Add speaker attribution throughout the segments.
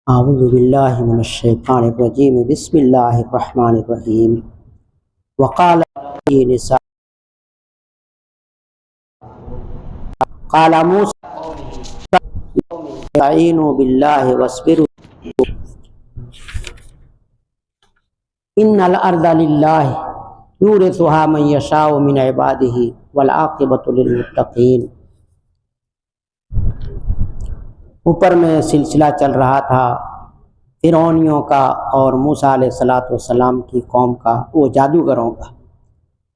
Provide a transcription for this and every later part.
Speaker 1: اعوذ باللہ من الشیطان الرجیم بسم اللہ الرحمن الرحیم وقال نساء قال موسیٰ استعینوا باللہ واصبروا ان الارض للہ یورثها من یشاء من عبادہ والعاقبۃ للمتقین۔ اوپر میں سلسلہ چل رہا تھا فرعونیوں کا اور موسیٰ علیہ السلام کی قوم کا، وہ جادوگروں کا۔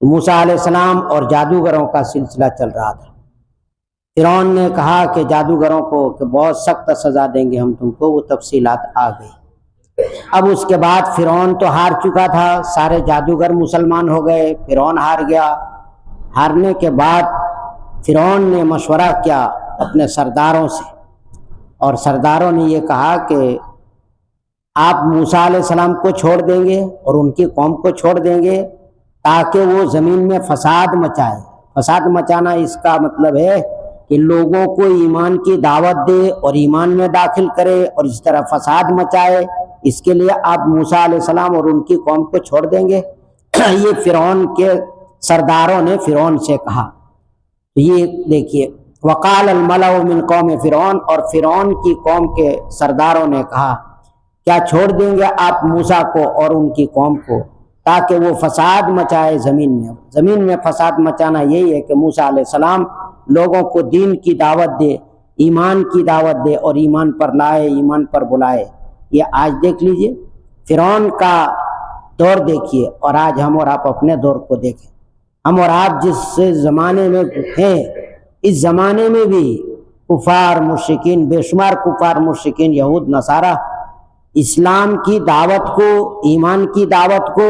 Speaker 1: موسیٰ علیہ السلام اور جادوگروں کا سلسلہ چل رہا تھا۔ فرعون نے کہا کہ جادوگروں کو کہ بہت سخت سزا دیں گے ہم تم کو، وہ تفصیلات آ گئی۔ اب اس کے بعد فرعون تو ہار چکا تھا، سارے جادوگر مسلمان ہو گئے، فرعون ہار گیا۔ ہارنے کے بعد فرعون نے مشورہ کیا اپنے سرداروں سے، اور سرداروں نے یہ کہا کہ آپ موسیٰ علیہ السلام کو چھوڑ دیں گے اور ان کی قوم کو چھوڑ دیں گے تاکہ وہ زمین میں فساد مچائے۔ فساد مچانا اس کا مطلب ہے کہ لوگوں کو ایمان کی دعوت دے اور ایمان میں داخل کرے اور اس طرح فساد مچائے۔ اس کے لیے آپ موسیٰ علیہ السلام اور ان کی قوم کو چھوڑ دیں گے۔ یہ فرعون کے سرداروں نے فرعون سے کہا۔ یہ دیکھیے، وقال الملأ من قوم فرعون، اور فرعون کی قوم کے سرداروں نے کہا کیا چھوڑ دیں گے آپ موسیٰ کو اور ان کی قوم کو تاکہ وہ فساد مچائے زمین میں۔ زمین میں فساد مچانا یہی ہے کہ موسیٰ علیہ السلام لوگوں کو دین کی دعوت دے، ایمان کی دعوت دے اور ایمان پر لائے، ایمان پر بلائے۔ یہ آج دیکھ لیجئے فرعون کا دور دیکھیے، اور آج ہم اور آپ اپنے دور کو دیکھیں۔ ہم اور آپ جس زمانے میں ہیں، اس زمانے میں بھی کفار مشرکین، بے شمار کفار مشرکین، یہود نصارہ اسلام کی دعوت کو، ایمان کی دعوت کو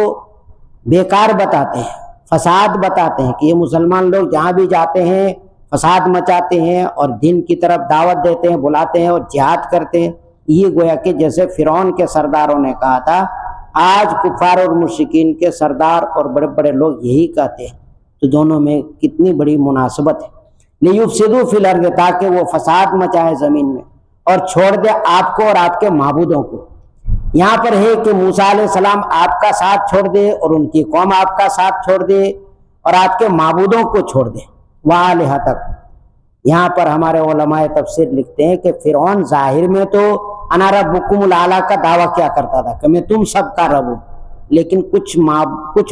Speaker 1: بیکار بتاتے ہیں، فساد بتاتے ہیں کہ یہ مسلمان لوگ جہاں بھی جاتے ہیں فساد مچاتے ہیں اور دین کی طرف دعوت دیتے ہیں، بلاتے ہیں اور جہاد کرتے ہیں۔ یہ گویا کہ جیسے فرعون کے سرداروں نے کہا تھا، آج کفار اور مشرکین کے سردار اور بڑے بڑے لوگ یہی کہتے ہیں۔ تو دونوں میں کتنی بڑی مناسبت ہے۔ لیفسدوا فی الارض، تاکہ وہ فساد مچائے زمین میں اور چھوڑ دے آپ کو اور آپ کے معبودوں کو۔ یہاں پر ہے کہ موسیٰ علیہ السلام آپ کا ساتھ چھوڑ دے اور ان کی قوم آپ کا ساتھ چھوڑ دے اور آپ کے معبودوں کو چھوڑ دے۔ وآلہتک، یہاں پر ہمارے علماء تفسیر لکھتے ہیں کہ فرعون ظاہر میں تو انا ربکم الاعلی کا دعویٰ کیا کرتا تھا کہ میں تم سب کا رب ہوں، لیکن کچھ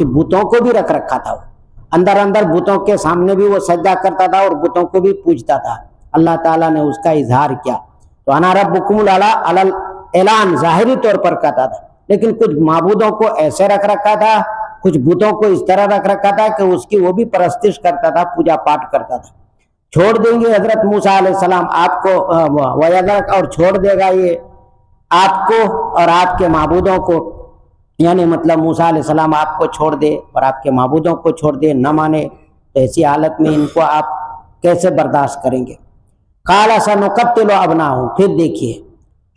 Speaker 1: بتوں کو بھی رکھ رکھا تھا۔ اندر اندر بتوں کے سامنے بھی وہ سجدہ کرتا تھا اور بتوں کو بھی پوجتا تھا۔ اللہ تعالیٰ نے اس کا اظہار کیا۔ تو انا ربکم الاعلی علی اعلان ظاہری طور پر کہتا تھا، لیکن کچھ معبودوں کو ایسے رکھ رکھا تھا، کچھ بتوں کو اس طرح رکھ رکھا تھا کہ اس کی وہ بھی پرستش کرتا تھا، پوجا پاٹ کرتا تھا۔ چھوڑ دیں گے حضرت موسیٰ علیہ السلام آپ کو، اور چھوڑ دے گا یہ آپ کو اور آپ کے معبودوں کو، یعنی مطلب موسیٰ علیہ السلام آپ کو چھوڑ دے اور آپ کے معبودوں کو چھوڑ دے، نہ مانے، تو ایسی حالت میں ان کو آپ کیسے برداشت کریں گے؟ قال سنقتل ابناءهم۔ پھر دیکھیے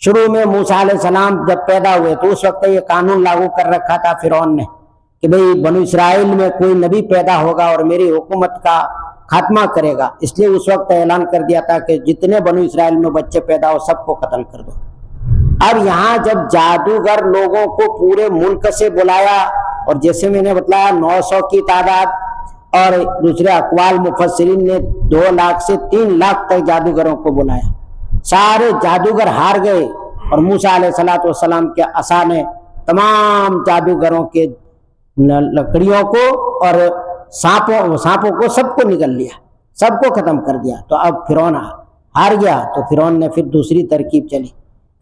Speaker 1: شروع میں موسیٰ علیہ السلام جب پیدا ہوئے تو اس وقت یہ قانون لاگو کر رکھا تھا فرعون نے کہ بھئی بنو اسرائیل میں کوئی نبی پیدا ہوگا اور میری حکومت کا خاتمہ کرے گا، اس لیے اس وقت اعلان کر دیا تھا کہ جتنے بنو اسرائیل میں بچے پیدا ہو سب کو قتل کر دو۔ اب یہاں جب جادوگر لوگوں کو پورے ملک سے بلایا، اور جیسے میں نے بتلایا 900 کی تعداد، اور دوسرے اقوال مفسرین نے 2 لاکھ سے 3 لاکھ تک جادوگروں کو بلایا، سارے جادوگر ہار گئے، اور موسیٰ علیہ السلام کے عصا نے تمام جادوگروں کے لکڑیوں کو اور سانپوں کو سب کو نگل لیا، سب کو ختم کر دیا۔ تو اب فرعون ہار گیا، تو فرعون نے پھر دوسری ترکیب چلی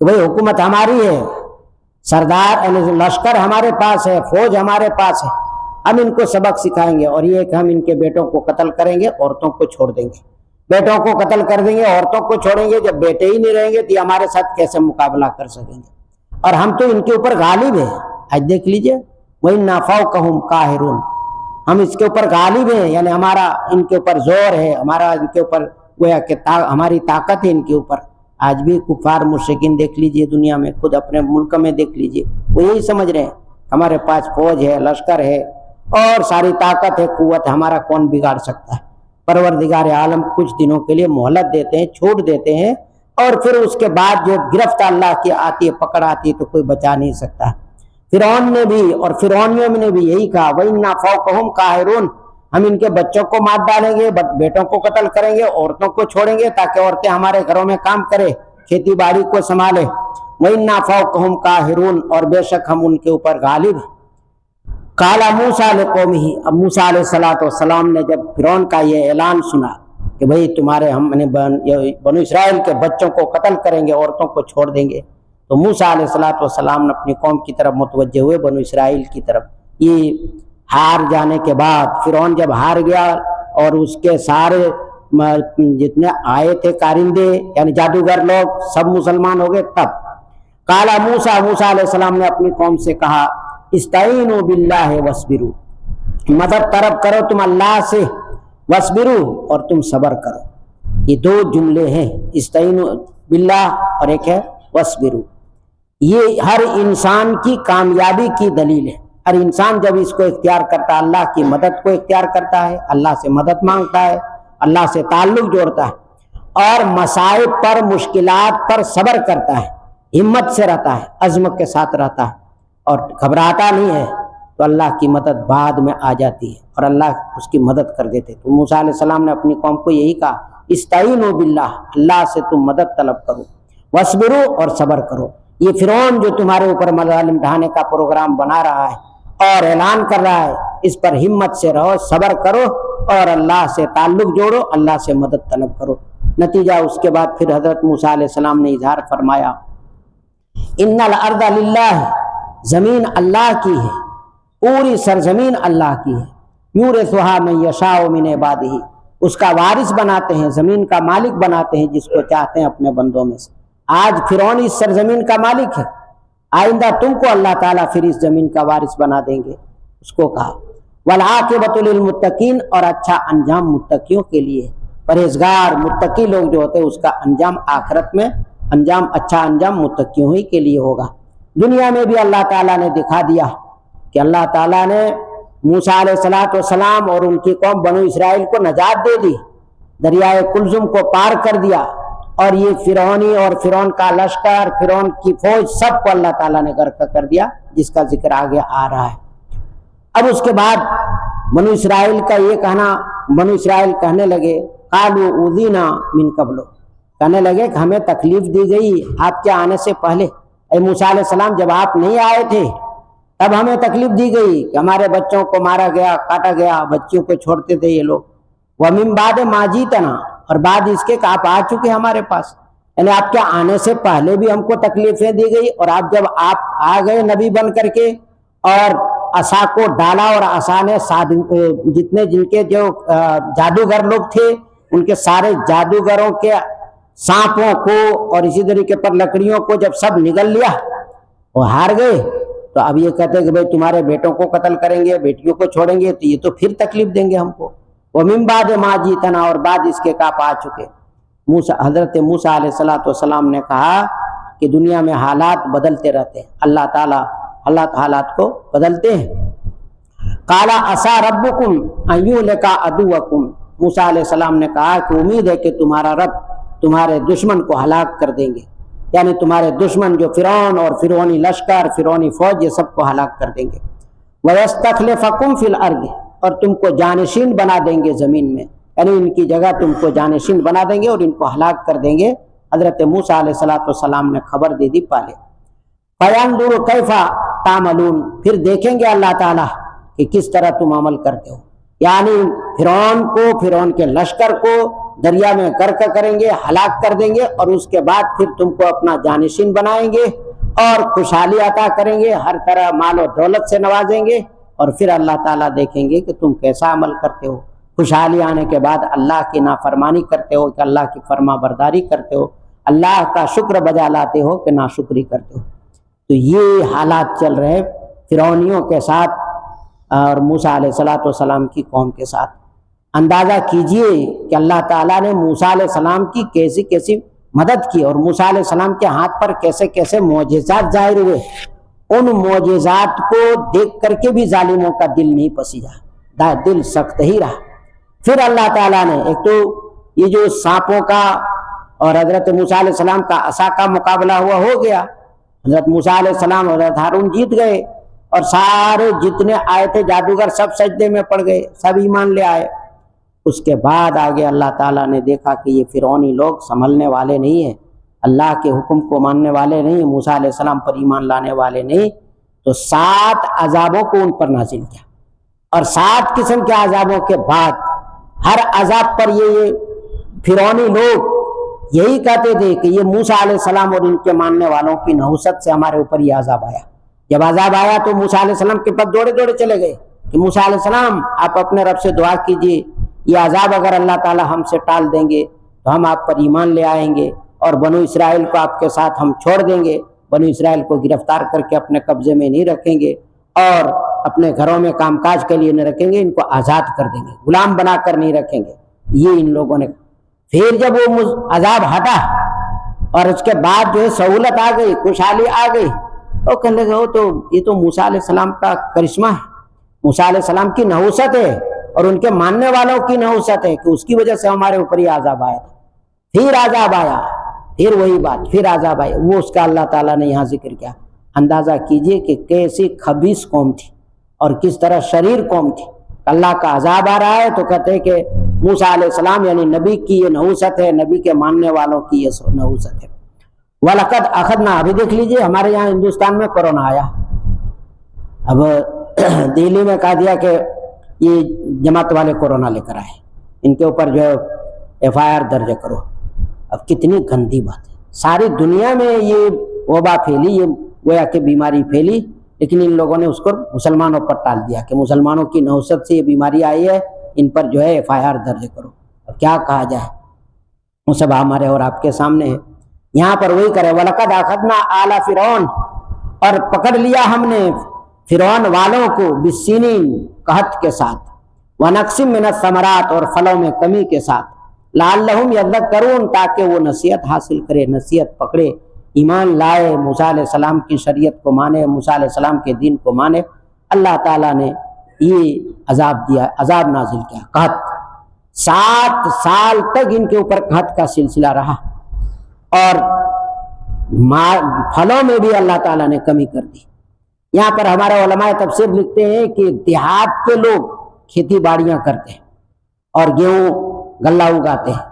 Speaker 1: کہ بھئی حکومت ہماری ہے، سردار لشکر ہمارے پاس ہے، فوج ہمارے پاس ہے، ہم ان کو سبق سکھائیں گے، اور یہ کہ ہم ان کے بیٹوں کو قتل کریں گے، عورتوں کو چھوڑ دیں گے۔ بیٹوں کو قتل کر دیں گے، عورتوں کو چھوڑیں گے۔ جب بیٹے ہی نہیں رہیں گے تو یہ ہمارے ساتھ کیسے مقابلہ کر سکیں گے؟ اور ہم تو ان کے اوپر غالب ہیں۔ آج دیکھ لیجئے وَإِنَّا فَوْقَهُمْ قَاهِرُونَ، ہم اس کے اوپر غالب ہیں، یعنی ہمارا ان کے اوپر زور ہے، ہمارا ان کے اوپر گویا کہ ہماری طاقت ہے ان کے اوپر۔ آج بھی کفار مشرکین دیکھ لیجئے دنیا میں، خود اپنے ملک میں دیکھ لیجئے، وہ یہی سمجھ رہے ہیں ہمارے پاس فوج ہے، لشکر ہے اور ساری طاقت ہے، قوت ہے، ہمارا کون بگاڑ سکتا ہے؟ پروردگار عالم کچھ دنوں کے لیے مہلت دیتے ہیں، چھوڑ دیتے ہیں، اور پھر اس کے بعد جو گرفت اللہ کی آتی ہے، پکڑ آتی ہے، تو کوئی بچا نہیں سکتا۔ فرعون نے بھی اور فرعونیوں نے بھی یہی کہا وَإِنَّا فَوْقَهُمْ قَاهِرُونَ، ہم ان کے بچوں کو مار ڈالیں گے، بیٹوں کو قتل کریں گے، عورتوں کو چھوڑیں گے تاکہ عورتیں ہمارے گھروں میں کام کرے، کھیتی باڑی کو سنبھالے۔ وَإِنَّا فَوْقَهُمْ قَاهِرُونَ، اور بے شک ہم ان کے اوپر غالب ہیں۔ قَالَ مُوسَىٰ لِقَوْمِهِ، اب موسیٰ علیہ السلام نے جب فرعون کا یہ اعلان سنا کہ بھئی تمہارے ہم نے بنو اسرائیل کے بچوں کو قتل کریں گے، عورتوں کو چھوڑ دیں گے، تو موسیٰ علیہ السلام نے اپنی قوم کی طرف متوجہ ہوئے، بنو اسرائیل کی طرف۔ یہ ہار جانے کے بعد فرعون جب ہار گیا اور اس کے سارے جتنے آئے تھے کارندے یعنی جادوگر لوگ سب مسلمان ہو گئے، تب قال موسیٰ علیہ السلام نے اپنی قوم سے کہا استعینوا باللہ واصبروا، مدد طلب کرو تم اللہ سے، واصبروا، اور تم صبر کرو۔ یہ دو جملے ہیں، استعینوا باللہ اور ایک ہے واصبروا۔ یہ ہر انسان کی کامیابی کی دلیل ہے۔ ہر انسان جب اس کو اختیار کرتا ہے، اللہ کی مدد کو اختیار کرتا ہے، اللہ سے مدد مانگتا ہے، اللہ سے تعلق جوڑتا ہے اور مصائب پر، مشکلات پر صبر کرتا ہے، ہمت سے رہتا ہے، عزم کے ساتھ رہتا ہے اور گھبراتا نہیں ہے، تو اللہ کی مدد بعد میں آ جاتی ہے اور اللہ اس کی مدد کر دیتے۔ تو موسیٰ علیہ السلام نے اپنی قوم کو یہی کہا استعینوا باللہ، اللہ سے تم مدد طلب کرو، واصبروا، اور صبر کرو۔ یہ فرعون جو تمہارے اوپر مظالم ڈھانے کا پروگرام بنا رہا ہے اور اعلان کر رہا ہے، اس پر ہمت سے رہو، صبر کرو اور اللہ سے تعلق جوڑو، اللہ سے مدد طلب کرو۔ نتیجہ اس کے بعد پھر حضرت موسیٰ علیہ السلام نے اظہار فرمایا ان الارض للہ، زمین اللہ کی ہے، پوری سرزمین اللہ کی ہے، یورثھا من یشاء من عبادہ، اس کا وارث بناتے ہیں، زمین کا مالک بناتے ہیں جس کو چاہتے ہیں اپنے بندوں میں سے۔ آج فرعون اس سرزمین کا مالک ہے، آئندہ تم کو اللہ تعالیٰ پھر اس زمین کا وارث بنا دیں گے، اس کو کہا والعاقبۃ للمتقین، اور اچھا انجام متقیوں کے لیے، پرہیزگار متقی لوگ جو ہوتے ہیں اس کا انجام آخرت میں اچھا انجام متقیوں ہی کے لیے ہوگا۔ دنیا میں بھی اللہ تعالیٰ نے دکھا دیا کہ اللہ تعالیٰ نے موسیٰ علیہ السلام اور ان کی قوم بنو اسرائیل کو نجات دے دی، دریائے کلزم کو پار کر دیا، اور یہ فرعونی اور فرعون کا لشکر، فرعون کی فوج، سب کو اللہ تعالیٰ نے غرق کر دیا، جس کا ذکر آگے آ رہا ہے۔ اب اس کے بعد بنو اسرائیل کا یہ کہنا، بنو اسرائیل کہنے لگے قالوا اوذینا من قبل، کہنے لگے کہ ہمیں تکلیف دی گئی آپ کے آنے سے پہلے، اے موسیٰ علیہ السلام جب آپ نہیں آئے تھے تب ہمیں تکلیف دی گئی کہ ہمارے بچوں کو مارا گیا، کاٹا گیا، بچیوں کو چھوڑتے تھے یہ لوگ، وَمِن بَعْدِ مَا جِئْتَنَا، اور بعد اس کے کہ آپ آ چکے ہمارے پاس، یعنی آپ کے آنے سے پہلے بھی ہم کو تکلیفیں دی گئی، اور آپ جب آپ آ گئے نبی بن کر کے اور عصا کو ڈالا، اور عصا نے جتنے جن کے جو جادوگر لوگ تھے ان کے سارے جادوگروں کے سانپوں کو اور اسی طریقے پر لکڑیوں کو جب سب نگل لیا، وہ ہار گئے، تو اب یہ کہتے ہیں کہ بھئی تمہارے بیٹوں کو قتل کریں گے، بیٹیوں کو چھوڑیں گے، تو یہ تو پھر تکلیف دیں گے ہم کو۔ وَمِن بَعْدِ مَا جِئْتَنَا، اور بعد اس کے کہ آپ آ چکے۔ حضرت موسیٰ علیہ السلام نے کہا کہ دنیا میں حالات بدلتے رہتے ہیں، اللہ تعالیٰ حالات کو بدلتے ہیں۔ قَالَ عَسَىٰ رَبُّكُمْ أَن يُهْلِكَ عَدُوَّكُمْ، موسیٰ علیہ السلام نے کہا کہ امید ہے کہ تمہارا رب تمہارے دشمن کو ہلاک کر دیں گے، یعنی تمہارے دشمن جو فرعون اور فرعونی لشکر، فرعونی فوج، یہ سب کو ہلاک کر دیں گے۔ وَيَسْتَخْلِفَكُمْ فِي الْأَرْضِ، اور تم کو جانشین بنا دیں گے زمین میں، یعنی ان کی جگہ تم کو جانشین بنا دیں گے اور ان کو ہلاک کر دیں گے۔ حضرت موسیٰ علیہ السلام نے خبر دے دی پہلے۔ فَيَنْظُرُ كَيْفَ تَعْمَلُونَ، پھر دیکھیں گے اللہ تعالیٰ کہ کس طرح تم عمل کرتے ہو، یعنی فرعون کے لشکر کو دریا میں غرق کریں گے، ہلاک کر دیں گے، اور اس کے بعد پھر تم کو اپنا جانشین بنائیں گے اور خوشحالی عطا کریں گے، ہر طرح مال و دولت سے نوازیں گے، اور پھر اللہ تعالیٰ دیکھیں گے کہ تم کیسا عمل کرتے ہو۔ خوشحالی آنے کے بعد اللہ کی نافرمانی کرتے ہو کہ اللہ کی فرما برداری کرتے ہو، اللہ کا شکر بجا لاتے ہو کہ ناشکری کرتے ہو۔ تو یہ حالات چل رہے فرعونیوں کے ساتھ اور موسیٰ علیہ السلام کی قوم کے ساتھ۔ اندازہ کیجئے کہ اللہ تعالیٰ نے موسیٰ علیہ السلام کی کیسی کیسی مدد کی، اور موسیٰ علیہ السلام کے ہاتھ پر کیسے کیسے معجزات ظاہر ہوئے۔ ان معجزات کو دیکھ کر کے بھی ظالموں کا دل نہیں پسیجا، دل سخت ہی رہا۔ پھر اللہ تعالیٰ نے ایک تو یہ جو سانپوں کا اور حضرت موسیٰ علیہ السلام کا عصا کا مقابلہ ہو گیا، حضرت موسیٰ علیہ السلام اور حضرت ہارون جیت گئے، اور سارے جتنے آئے تھے جادوگر سب سجدے میں پڑ گئے، سب ایمان لے آئے۔ اس کے بعد آگے اللہ تعالیٰ نے دیکھا کہ یہ فرعونی لوگ سنبھلنے والے نہیں ہیں، اللہ کے حکم کو ماننے والے نہیں، موسیٰ علیہ السلام پر ایمان لانے والے نہیں، تو 7 عذابوں کو ان پر نازل کیا، اور 7 قسم کے عذابوں کے بعد ہر عذاب پر یہ فرعونی لوگ یہی کہتے تھے کہ یہ موسیٰ علیہ السلام اور ان کے ماننے والوں کی نحوست سے ہمارے اوپر یہ عذاب آیا۔ جب عذاب آیا تو موسیٰ علیہ السلام کے پاس دوڑے دوڑے چلے گئے کہ موسیٰ علیہ السلام آپ اپنے رب سے دعا کیجیے، یہ عذاب اگر اللہ تعالی ہم سے ٹال دیں گے تو ہم آپ پر ایمان لے آئیں گے، اور بنو اسرائیل کو آپ کے ساتھ ہم چھوڑ دیں گے، بنو اسرائیل کو گرفتار کر کے اپنے قبضے میں نہیں رکھیں گے، اور اپنے گھروں میں کام کاج کے لیے نہیں رکھیں گے، ان کو آزاد کر دیں گے، غلام بنا کر نہیں رکھیں گے۔ یہ ان لوگوں نے پھر جب وہ عذاب ہٹا اور اس کے بعد جو ہے سہولت آ گئی، خوشحالی آ گئی، تو کہنے لگے یہ تو موسیٰ علیہ السلام کا کرشمہ ہے، موسیٰ علیہ السلام کی نحوست ہے اور ان کے ماننے والوں کی نحوست ہے کہ اس کی وجہ سے ہمارے اوپر یہ عذاب آیا تھا۔ پھر عذاب آیا، پھر وہی بات، پھر عذاب آیا، وہ اس کا اللہ تعالیٰ نے یہاں ذکر کیا۔ اندازہ کیجئے کہ کیسی خبیث قوم تھی اور کس طرح شریر قوم تھی۔ اللہ کا عذاب آ رہا ہے تو کہتے ہیں کہ موسیٰ علیہ السلام یعنی نبی کی یہ نحوست ہے، نبی کے ماننے والوں کی یہ نحوست ہے۔ وَلَقَدْ أَخَذْنَا، ابھی دیکھ لیجئے ہمارے یہاں ہندوستان میں کورونا آیا، اب دہلی میں کہا دیا کہ یہ جماعت والے کورونا لے کر آئے، ان کے اوپر جو FIR درج کرو۔ اب کتنی گندی بات ہے، ساری دنیا میں یہ وبا پھیلی، یہ گویا کہ بیماری پھیلی، لیکن ان لوگوں نے اس کو مسلمانوں پر ٹال دیا کہ مسلمانوں کی نحوست سے یہ بیماری آئی ہے، ان پر جو ہے FIR درج کرو۔ اب کیا کہا جائے، وہ سب ہمارے اور آپ کے سامنے ہے۔ یہاں پر وہی کرے وَلَقَدْ أَخَذْنَا آلَ فِرْعَوْنَ، اور پکڑ لیا ہم نے فرعون والوں کو بِالسِّنِينَ، قحط کے ساتھ، وَنَقْصٍ مِّنَ الثَّمَرَاتِ، اور پھلوں میں کمی کے ساتھ، لَعَلَّهُمْ يَذَّكَّرُونَ، تاکہ وہ نصیحت حاصل کرے، نصیحت پکڑے، ایمان لائے، موسیٰ علیہ السلام کی شریعت کو مانے، موسیٰ علیہ السلام کے دین کو مانے۔ اللہ تعالیٰ نے یہ عذاب دیا، عذاب نازل کیا، قحط۔ 7 سال تک ان کے اوپر قحط کا سلسلہ رہا، اور پھلوں میں بھی اللہ تعالیٰ نے کمی کر دی۔ یہاں پر ہمارے علماء تفسیر لکھتے ہیں کہ دیہات کے لوگ کھیتی باڑیاں کرتے ہیں اور گیہوں غلہ اگاتے ہیں،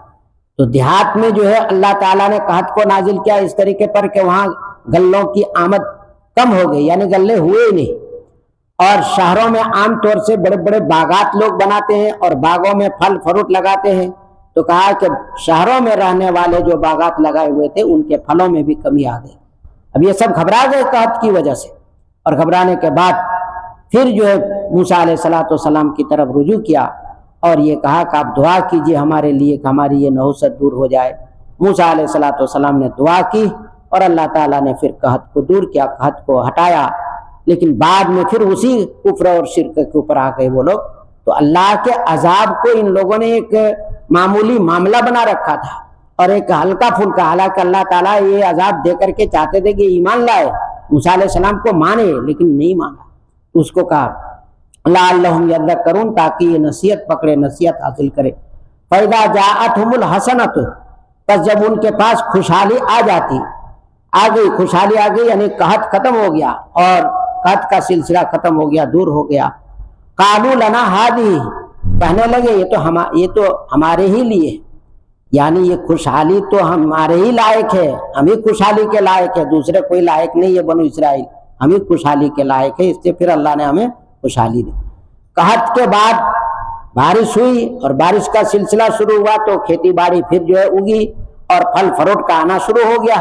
Speaker 1: تو دیہات میں جو ہے اللہ تعالیٰ نے قحط کو نازل کیا اس طریقے پر کہ وہاں غلوں کی آمد کم ہو گئی، یعنی غلے ہوئے ہی نہیں۔ اور شہروں میں عام طور سے بڑے بڑے باغات لوگ بناتے ہیں اور باغوں میں پھل فروٹ لگاتے ہیں، تو کہا کہ شہروں میں رہنے والے جو باغات لگائے ہوئے تھے ان کے پھلوں میں بھی کمی آ گئی۔ اب یہ سب گھبرا گئے قحط کی وجہ سے، اور گھبرانے کے بعد پھر جو ہے موسیٰ علیہ السلام کی طرف رجوع کیا اور یہ کہا کہ آپ دعا کیجئے ہمارے لیے کہ ہماری یہ نحوست دور ہو جائے۔ موسیٰ علیہ السلام نے دعا کی اور اللہ تعالیٰ نے پھر قحط کو دور کیا، قحط کو ہٹایا، لیکن بعد میں پھر اسی کفر اور شرک کے اوپر آ گئے وہ لوگ۔ تو اللہ کے عذاب کو ان لوگوں نے ایک معمولی معاملہ بنا رکھا تھا اور ایک ہلکا پھلکا، حالانکہ اللہ تعالیٰ یہ عذاب دے کر کے چاہتے تھے کہ ایمان لائے، موسیٰ علیہ السلام کو مانے، لیکن نہیں مانا۔ اس کو کہا لعلہم یذکرون، تاکہ یہ نصیحت پکڑے، نصیحت حاصل کرے۔ فَإِذَا جَاءَتْهُمُ الْحَسَنَةُ، پس جب ان کے پاس خوشحالی آ جاتی، آ گئی خوشحالی آ گئی، یعنی قحط ختم ہو گیا اور قحط کا سلسلہ ختم ہو گیا، دور ہو گیا۔ قَالُوا لَنَا هَٰذِهِ، کہنے لگے یہ تو ہمارے ہی لیے، یعنی یہ خوشحالی تو ہمارے ہی لائق ہے، ہم ہی خوشحالی کے لائق ہے، دوسرے کوئی لائق نہیں ہے، بنو اسرائیل ہم ہی خوشحالی کے لائق ہے، اس سے پھر اللہ نے ہمیں خوشحالی دی۔ قحط کے بعد بارش ہوئی اور بارش کا سلسلہ شروع ہوا تو کھیتی باڑی پھر جو ہے اگی اور پھل فروٹ کا آنا شروع ہو گیا،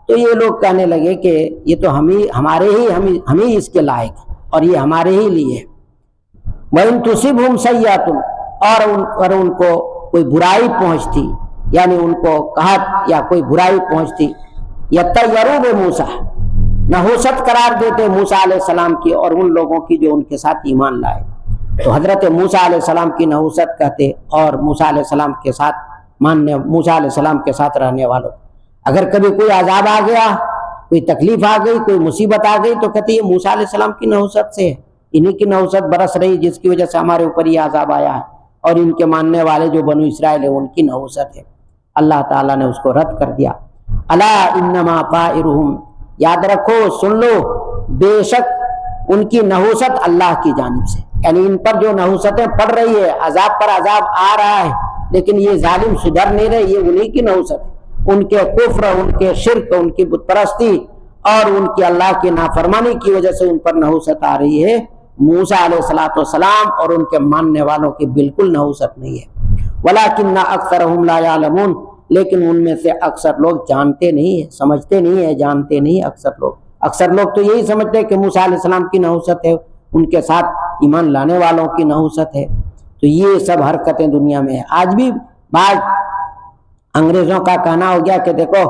Speaker 1: تو یہ لوگ کہنے لگے کہ یہ تو ہم ہی اس کے لائق ہیں اور یہ ہمارے ہی لیے۔ وَإِن تُصِبْهُمْ سَيِّئَةٌ، اور ان کو کوئی برائی پہنچتی، یعنی ان کو قحط یا کوئی برائی پہنچتی، یَطَّیَّرُوا بِمُوسیٰ، نحوست قرار دیتے موسیٰ علیہ السلام کی اور ان لوگوں کی جو ان کے ساتھ ایمان لائے۔ تو حضرت موسیٰ علیہ السلام کی نحوست کہتے اور موسیٰ علیہ السلام کے ساتھ موسیٰ علیہ السلام کے ساتھ رہنے والوں، اگر کبھی کوئی عذاب آ گیا، کوئی تکلیف آ گئی، کوئی مصیبت آ گئی، تو کہتے یہ موسیٰ علیہ السلام کی نحوست سے ہے، انہی کی نحوست برس رہی جس کی وجہ سے ہمارے اوپر یہ عذاب آیا ہے، اور ان کے ماننے والے جو بنو اسرائیل ہیں ان کی نحوست ہے۔ اللہ تعالیٰ نے اس کو رد کر دیا۔ الا انما طائرہم، یاد رکھو، سن لو، بے شک ان کی نحوست اللہ کی جانب سے، یعنی ان پر جو نحوستیں پڑ رہی ہے، عذاب پر عذاب آ رہا ہے، لیکن یہ ظالم سدھر نہیں رہے، یہ انہی کی نحوست ہے۔ ان کے کفر، ان کے شرک، ان کی بت پرستی اور ان کی اللہ کی نافرمانی کی وجہ سے ان پر نحوست آ رہی ہے۔ موسیٰ علیہ السلام اور ان کے ماننے والوں کی بالکل نحوست نہیں ہے۔ وَلَٰكِنَّ أَكْثَرَهُمْ لَا يَعْلَمُونَ، لیکن ان میں سے اکثر لوگ جانتے نہیں ہیں، سمجھتے نہیں ہیں، جانتے نہیں اکثر لوگ تو یہی سمجھتے ہیں کہ موسیٰ علیہ السلام کی نحوست ہے، ان کے ساتھ ایمان لانے والوں کی نحوست ہے۔ تو یہ سب حرکتیں دنیا میں ہیں۔ آج بھی بعض انگریزوں کا کہنا ہو گیا کہ دیکھو،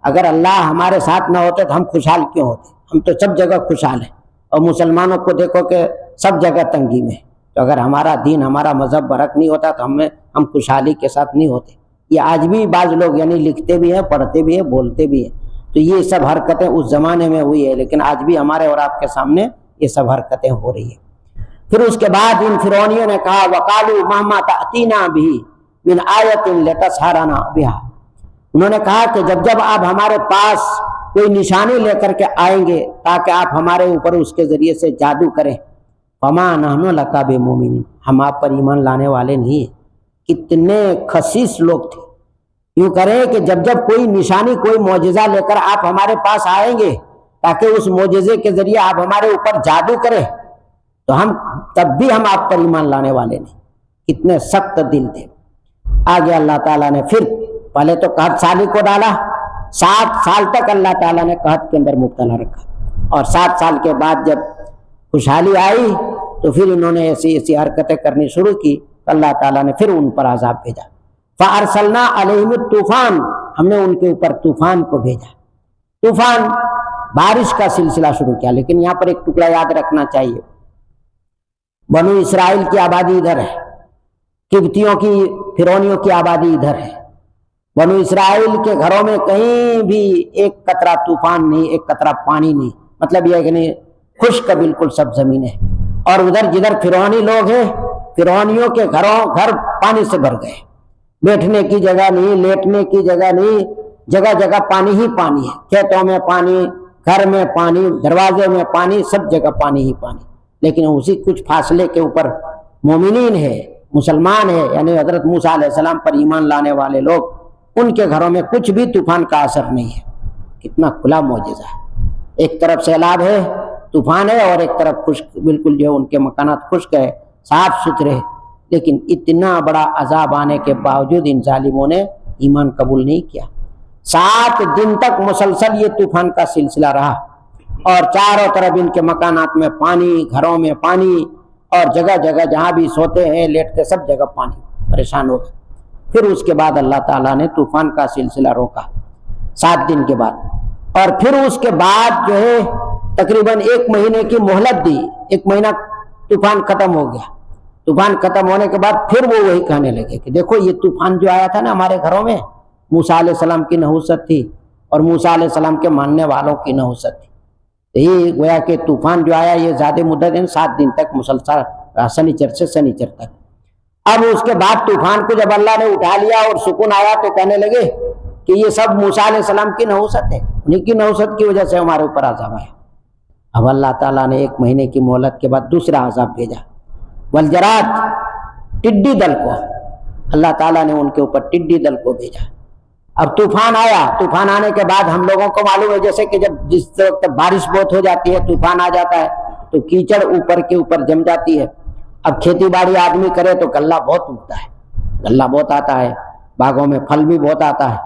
Speaker 1: اگر اللہ ہمارے ساتھ نہ ہوتے تو ہم خوشحال کیوں ہوتے، ہم تو سب جگہ خوشحال ہیں، اور مسلمانوں کو دیکھو کہ سب جگہ تنگی میں، تو اگر ہمارا دین، ہمارا مذہب برحق نہیں ہوتا تو ہم خوشحالی کے ساتھ نہیں ہوتے۔ یہ آج بھی بعض لوگ یعنی لکھتے بھی ہیں، پڑھتے بھی ہیں، بولتے بھی ہیں۔ تو یہ سب حرکتیں اس زمانے میں ہوئی ہے، لیکن آج بھی ہمارے اور آپ کے سامنے یہ سب حرکتیں ہو رہی ہیں۔ پھر اس کے بعد ان فرعونیوں نے کہا وَقَالُوا مَهْمَا تَأْتِينَا بِهِ مِنْ آیَةٍ لِتَسْحَرَنَا بِهَا، انہوں نے کہا کہ جب آپ ہمارے پاس کوئی نشانی لے کر کے آئیں گے تاکہ آپ ہمارے اوپر اس کے ذریعے سے جادو کریں، فَمَا نَحْنُ لَكَ بِمُؤْمِنِينَ، ہم آپ پر ایمان لانے والے نہیں ہیں۔ کتنے خسیس لوگ تھے، یوں کریں کہ جب کوئی نشانی، کوئی معجزہ لے کر آپ ہمارے پاس آئیں گے تاکہ اس معجزے کے ذریعے آپ ہمارے اوپر جادو کریں تو تب بھی ہم آپ پر ایمان لانے والے نہیں۔ کتنے سخت دل تھے۔ آگے اللہ تعالیٰ نے پھر پہلے تو قحط سالی کو ڈالا، 7 سال تک اللہ تعالیٰ نے قحط کے اندر مبتلا رکھا، اور 7 سال کے بعد جب خوشحالی آئی تو پھر انہوں نے ایسی حرکتیں کرنی شروع کی، اللہ تعالیٰ نے پھر ان پر عذاب بھیجا۔ فَأَرْسَلْنَا عَلَيْهِمُ الطُّوفَانَ، ہم نے ان کے اوپر طوفان کو بھیجا۔ طوفان بارش کا سلسلہ شروع کیا، لیکن یہاں پر ایک ٹکڑا یاد رکھنا چاہیے، بنو اسرائیل کی آبادی ادھر ہے، قبطیوں کی، فرعونیوں کی آبادی ادھر ہے۔ بنو اسرائیل کے گھروں میں کہیں بھی ایک قطرہ طوفان نہیں، ایک قطرہ پانی نہیں، مطلب یہ ہے کہ نہیں، خشک بالکل سب زمین ہے۔ اور ادھر جدھر فرعونی لوگ ہیں، فرعونیوں کے گھر پانی سے بھر گئے، بیٹھنے کی جگہ نہیں، لیٹنے کی جگہ نہیں، جگہ جگہ پانی ہی پانی ہے، کھیتوں میں پانی، گھر میں پانی، دروازے میں پانی، سب جگہ پانی ہی پانی۔ لیکن اسی کچھ فاصلے کے اوپر مومنین ہے، مسلمان ہے، یعنی حضرت موسیٰ علیہ السلام پر ایمان لانے والے لوگ، ان کے گھروں میں کچھ بھی طوفان کا اثر نہیں ہے۔ کتنا کھلا معجزہ ہے، ایک طرف سیلاب ہے، طوفان ہے، اور ایک طرف خشک، بالکل جو ان کے مکانات خشک ہے، صاف ستھرے، لیکن اتنا بڑا عذاب آنے کے باوجود ان ظالموں نے ایمان قبول نہیں کیا۔ 7 دن تک مسلسل یہ طوفان کا سلسلہ رہا، اور چاروں طرف ان کے مکانات میں پانی، گھروں میں پانی، اور جگہ جگہ جہاں بھی سوتے ہیں، لیٹتے، سب جگہ پانی، پریشان ہو گئے۔ پھر اس کے بعد اللہ تعالیٰ نے طوفان کا سلسلہ روکا 7 دن کے بعد، اور پھر اس کے بعد جو ہے تقریباً 1 مہینے کی مہلت دی۔ 1 مہینہ طوفان ختم ہو گیا۔ طوفان ختم ہونے کے بعد پھر وہ وہی کہنے لگے کہ دیکھو یہ طوفان جو آیا تھا نا ہمارے گھروں میں، موسیٰ علیہ السلام کی نحوست تھی، اور موسیٰ علیہ السلام کے ماننے والوں کی نحوست تھی۔ یہ گویا کہ طوفان جو آیا یہ زیادہ مدت ہے، 7 دن تک مسلسل، سنیچر سے سنیچر تک۔ اب اس کے بعد طوفان کو جب اللہ نے اٹھا لیا اور سکون آیا تو کہنے لگے کہ یہ سب موسیٰ علیہ السلام کی نحوست ہے، انہیں کی نحوست کی وجہ سے ہمارے اوپر عذاب آیا۔ اب اللہ تعالیٰ نے 1 مہینے کی مہلت کے بعد دوسرا عذاب بھیجا، والجراد، ٹڈی دل کو، اللہ تعالیٰ نے ان کے اوپر ٹڈی دل کو بھیجا۔ اب طوفان آیا، طوفان آنے کے بعد ہم لوگوں کو معلوم ہے جیسے کہ جس وقت بارش بہت ہو جاتی ہے، طوفان آ جاتا ہے تو کیچڑ اوپر کے اوپر جم جاتی ہے۔ اب کھیتی باڑی آدمی کرے تو غلہ بہت اگتا ہے، غلہ بہت آتا ہے، باغوں میں پھل بھی بہت آتا ہے۔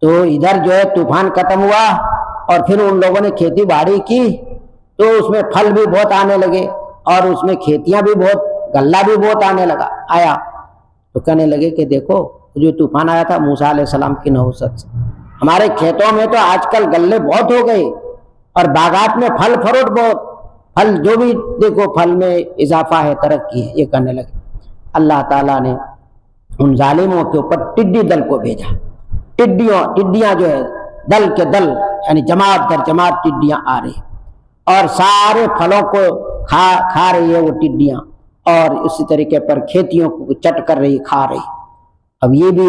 Speaker 1: تو ادھر جو ہے طوفان ختم ہوا اور پھر ان لوگوں نے کھیتی باڑی کی تو اس میں پھل بھی بہت آنے لگے، اور اس میں کھیتیاں بھی بہت، غلہ بھی بہت آیا۔ تو کہنے لگے کہ دیکھو جو طوفان آیا تھا موسیٰ علیہ السلام کی نحوست سے، ہمارے کھیتوں میں تو آج کل غلے بہت ہو گئے، اور باغات میں پھل فروٹ بہت، پھل جو بھی دیکھو پھل میں اضافہ ہے، ترقی ہے، یہ کہنے لگے۔ اللہ تعالیٰ نے ان ظالموں کے اوپر ٹڈی دل کو بھیجا۔ ٹڈیاں جو ہے دل کے دل، یعنی جماعت در جماعت ٹڈیاں آ رہی، اور سارے پھلوں کو کھا رہی ہے وہ ٹڈیاں، اور اسی طریقے پر کھیتیوں کو چٹ کر رہی، کھا رہی۔ اب یہ بھی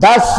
Speaker 1: 10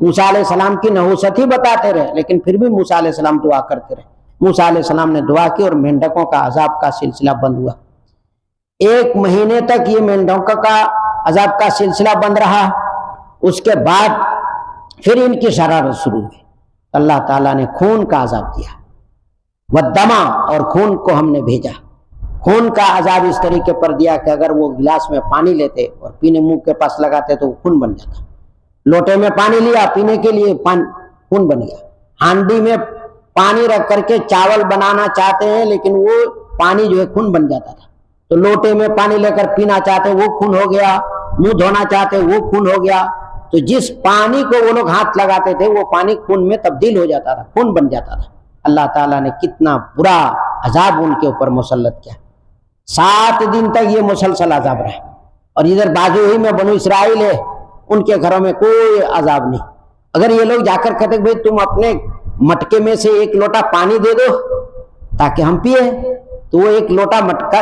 Speaker 1: موسیٰ علیہ السلام کی نحوست ہی بتاتے رہے، لیکن پھر بھی موسیٰ علیہ السلام دعا کرتے رہے۔ موسیٰ علیہ السلام نے دعا کی اور مینڈکوں کا عذاب کا سلسلہ بند ہوا۔ 1 مہینے تک یہ مینڈکوں کا عذاب کا سلسلہ بند رہا۔ اس کے بعد پھر ان کی شرارت شروع ہوئی، اللہ تعالیٰ نے خون کا عذاب دیا، والدما، اور خون کو ہم نے بھیجا۔ خون کا عذاب اس طریقے پر دیا کہ اگر وہ گلاس میں پانی لیتے اور پینے منہ کے پاس لگاتے تو وہ خون بن جاتا۔ لوٹے میں پانی لیا پینے کے لیے، خون بن گیا۔ ہانڈی میں پانی رکھ کر کے چاول بنانا چاہتے ہیں لیکن وہ پانی جو ہے خون بن جاتا تھا، تو لوٹے میں پانی لے کر پینا چاہتے وہ خون ہو گیا، منہ دھونا چاہتے وہ خون ہو گیا۔ تو جس پانی کو وہ لوگ ہاتھ لگاتے تھے وہ پانی خون میں تبدیل ہو جاتا تھا، خون بن جاتا تھا۔ اللہ تعالیٰ نے کتنا برا عذاب ان کے اوپر مسلط کیا۔ 7 دن تک یہ مسلسل عذاب رہا، اور ادھر بازو ہی میں بنو اسرائیل ہے، ان کے گھروں میں کوئی عذاب نہیں۔ اگر یہ لوگ جا کر کہتے بھائی تم اپنے مٹکے میں سے 1 لوٹا پانی دے دو تاکہ ہم پیے، تو وہ 1 لوٹا مٹکے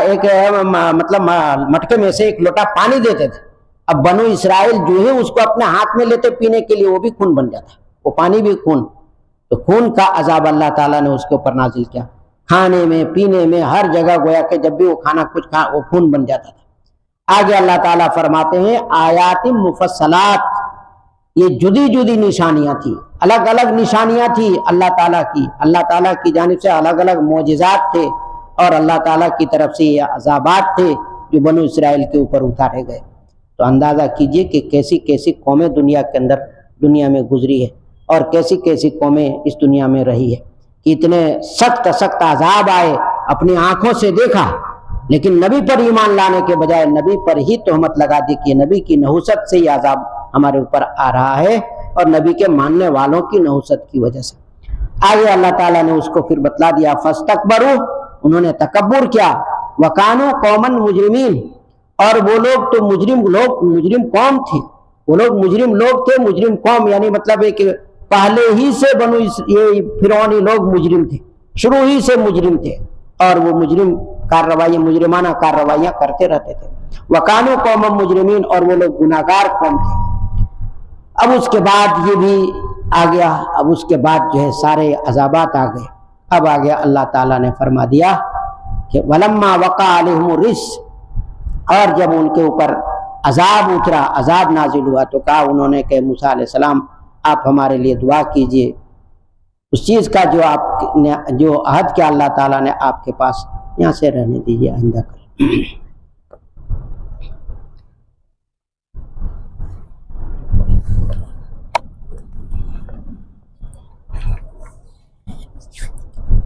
Speaker 1: میں سے 1 لوٹا پانی دیتے تھے۔ اب بنو اسرائیل جو ہے اس کو اپنے ہاتھ میں لیتے پینے کے لیے، وہ بھی خون بن جاتا، وہ پانی بھی خون۔ تو خون کا عذاب اللہ تعالیٰ نے اس کے اوپر نازل کیا، کھانے میں پینے میں ہر جگہ، گویا کہ جب بھی وہ کھانا کچھ کھا وہ خون بن جاتا تھا۔ آگے اللہ تعالیٰ فرماتے ہیں آیات مفصلات، یہ جدی جدی نشانیاں تھیں، الگ الگ نشانیاں تھیں اللہ تعالیٰ کی جانب سے الگ الگ معجزات تھے، اور اللہ تعالیٰ کی طرف سے یہ عذابات تھے جو بنو اسرائیل کے اوپر اتارے گئے۔ تو اندازہ کیجئے کہ کیسی کیسی قومیں دنیا میں گزری ہے، اور کیسی کیسی قومیں اس دنیا میں رہی ہے، کہ اتنے سخت سخت عذاب آئے، اپنی آنکھوں سے دیکھا، لیکن نبی پر ایمان لانے کے بجائے نبی پر ہی تہمت لگا دی کہ نبی کی نحوست سے یہ عذاب ہمارے اوپر آ رہا ہے، اور نبی کے ماننے والوں کی نحوست کی وجہ سے۔ آگے اللہ تعالیٰ نے اس کو پھر بتلا دیا، فاستکبروا، انہوں نے تکبر کیا، وکانوا قوما مجرمین، اور وہ لوگ تو مجرم قوم تھے، وہ لوگ مجرم لوگ تھے، مجرم قوم، یعنی مطلب ہے کہ پہلے ہی سے یہ فرعونی لوگ مجرم تھے، شروع ہی سے مجرم تھے، اور وہ مجرمانہ کارروائیاں کرتے رہتے تھے۔ وَقَانُوا قَوْمًا مُجْرِمِينَ، اور وہ لوگ گناہگار قوم تھے۔ اب اس کے بعد یہ بھی آ گیا، اب اس کے بعد جو ہے سارے عذابات آ گئے۔ اب آ گیا اللہ تعالیٰ نے فرما دیا کہ وَلَمَّا وَقَعَ عَلَيْهِمُ الرِّجْسُ، اور جب ان کے اوپر عذاب اترا، عذاب نازل ہوا، تو کہا انہوں نے کہ موسیٰ علیہ السلام آپ ہمارے لیے دعا کیجئے اس چیز کا جو عہد کیا اللہ تعالیٰ نے آپ کے پاس، یہاں سے رہنے دیجئے، آئندہ کر۔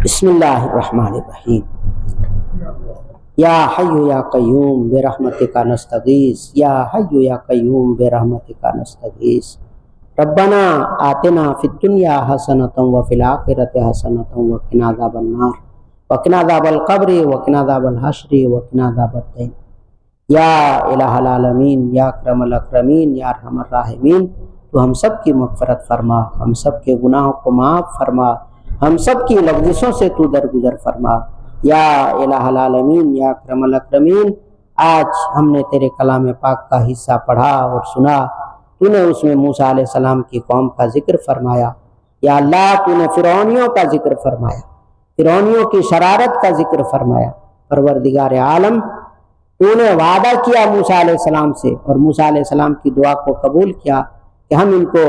Speaker 1: بسم اللہ الرحمن الرحیم، یا حی یا قیوم برحمتک نستغیث، یا حی یا قیوم برحمتک نستغیث، ربنا آتنا فی الدنیا حسنۃ وفی الآخرۃ حسنۃ وقنا عذاب النار وقنا عذاب القبر وقنا عذاب الحشر وقنا عذاب الدین۔ یا الہ العالمین، یا اکرم الاکرمین، یا ارحم الراحمین، تو ہم سب کی مغفرت فرما، ہم سب کے گناہوں کو معاف فرما، ہم سب کی لغزشوں سے تو درگزر فرما۔ یا الہ العالمین، یا اکرم الاکرمین، آج ہم نے تیرے کلام پاک کا حصہ پڑھا اور سنا، تو نے اس میں موسیٰ علیہ السلام کی قوم کا ذکر فرمایا۔ یا اللہ، تو نے فرعونیوں کا ذکر فرمایا، فرعونیوں کی شرارت کا ذکر فرمایا۔ پروردگار عالم، تو نے وعدہ کیا موسیٰ علیہ السلام سے، اور موسیٰ علیہ السلام کی دعا کو قبول کیا کہ ہم ان کو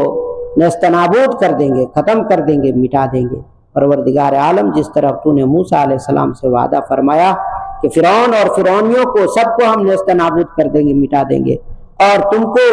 Speaker 1: نیست نابود کر دیں گے، ختم کر دیں گے، مٹا دیں گے۔ پروردگار عالم، جس طرح تو نے موسیٰ علیہ السلام سے وعدہ فرمایا کہ فرعون اور فرعونیوں کو سب کو ہم نیست نابود کر دیں گے، مٹا دیں گے، اور تم کو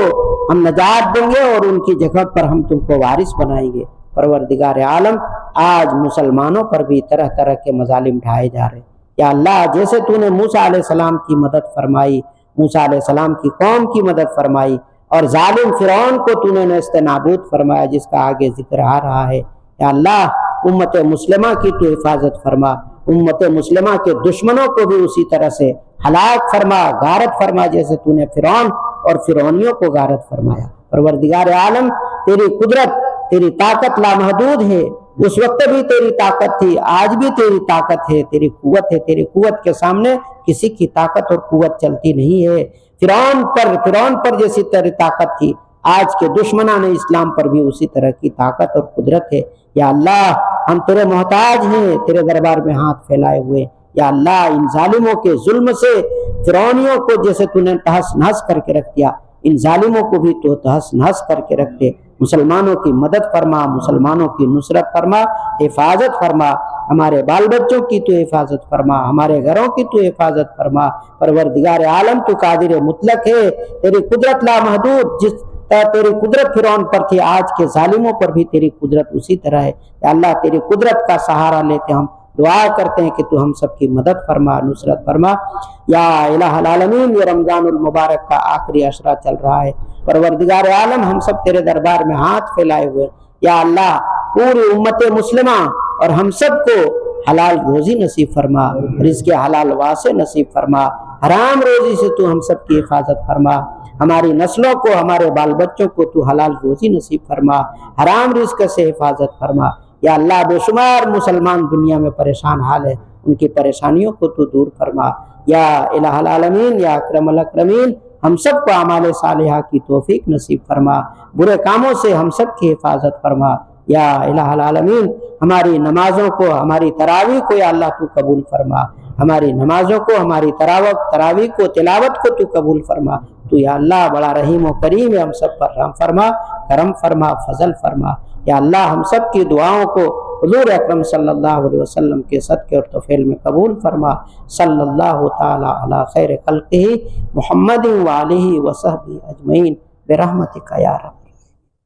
Speaker 1: ہم نجات دیں گے، اور ان کی جگہ پر ہم تم کو وارث بنائیں گے۔ پروردگار عالم، آج مسلمانوں پر بھی طرح طرح کے مظالم ڈھائے جا رہے ہیں۔ یا اللہ، جیسے تو نے موسیٰ علیہ السلام کی مدد فرمائی، موسیٰ علیہ السلام کی قوم کی مدد فرمائی، اور ظالم فرعون کو تو نے نیست نابود فرمایا، جس کا آگے ذکر آ رہا ہے۔ یا اللہ، امت مسلمہ کی تو حفاظت فرما، امت مسلمہ کے دشمنوں کو بھی اسی طرح سے ہلاک فرما، غارت فرما، جیسے تو نے فرعون اور فرعونیوں کو غارت فرمایا۔ پروردگار عالم، تیری قدرت، تیری طاقت لامحدود ہے، اس وقت بھی تیری طاقت تھی، آج بھی تیری طاقت ہے، تیری قوت ہے، تیری قوت کے سامنے کسی کی طاقت اور قوت چلتی نہیں ہے۔ فرعون پر جیسی طرح طاقت تھی، آج کے دشمنان اسلام پر بھی اسی طرح کی طاقت اور قدرت ہے۔ یا اللہ ہم تیرے محتاج ہیں، تیرے دربار میں ہاتھ پھیلائے ہوئے۔ یا اللہ ان ظالموں کے ظلم سے فرعونیوں کو جیسے تو نے تہس نہس کر کے رکھ دیا، ان ظالموں کو بھی تو تہس نہس کر کے رکھ دے۔ مسلمانوں کی مدد فرما، مسلمانوں کی نصرت فرما، حفاظت فرما، ہمارے بال بچوں کی تو حفاظت فرما، ہمارے گھروں کی تو حفاظت فرما۔ پروردگار عالم تو قادر مطلق ہے، تیری قدرت لامحدود، جس تیری قدرت فرعون پر تھی آج کے ظالموں پر بھی تیری قدرت اسی طرح ہے۔ یا اللہ تیری قدرت کا سہارا لیتے ہم دعا کرتے ہیں کہ تو ہم سب کی مدد فرما، نصرت فرما۔ یا الہ العالمین، یہ رمضان المبارک کا آخری عشرہ چل رہا ہے، پروردگار عالم ہم سب تیرے دربار میں ہاتھ پھیلائے ہوئے۔ یا اللہ پوری امت مسلمہ اور ہم سب کو حلال روزی نصیب فرما، رزق حلال واسع نصیب فرما، حرام روزی سے تو ہم سب کی حفاظت فرما، ہماری نسلوں کو، ہمارے بال بچوں کو تو حلال روزی نصیب فرما، حرام رزق سے حفاظت فرما۔ یا اللہ بے شمار مسلمان دنیا میں پریشان حال ہے، ان کی پریشانیوں کو تو دور فرما۔ یا الہ العالمین، یا اکرم الاکرمین، ہم سب کو اعمال صالحہ کی توفیق نصیب فرما، برے کاموں سے ہم سب کی حفاظت فرما۔ یا الہ العالمین، ہماری نمازوں کو، ہماری تراویح کو یا اللہ تو قبول فرما، ہماری نمازوں کو، ہماری تراویح کو، تلاوت کو تو قبول فرما۔ تو یا اللہ بڑا رحیم و کریم ہے، ہم سب پر رحم فرما، کرم فرما، فضل فرما۔ یا اللہ ہم سب کی دعاؤں کو حضور اکرم صلی اللہ علیہ وسلم کے صدقے اور طفیل میں قبول فرما۔ صلی اللہ تعالی علی خیر خلقہ محمد وآلہ وصحبہ اجمعین برحمتک یا رب۔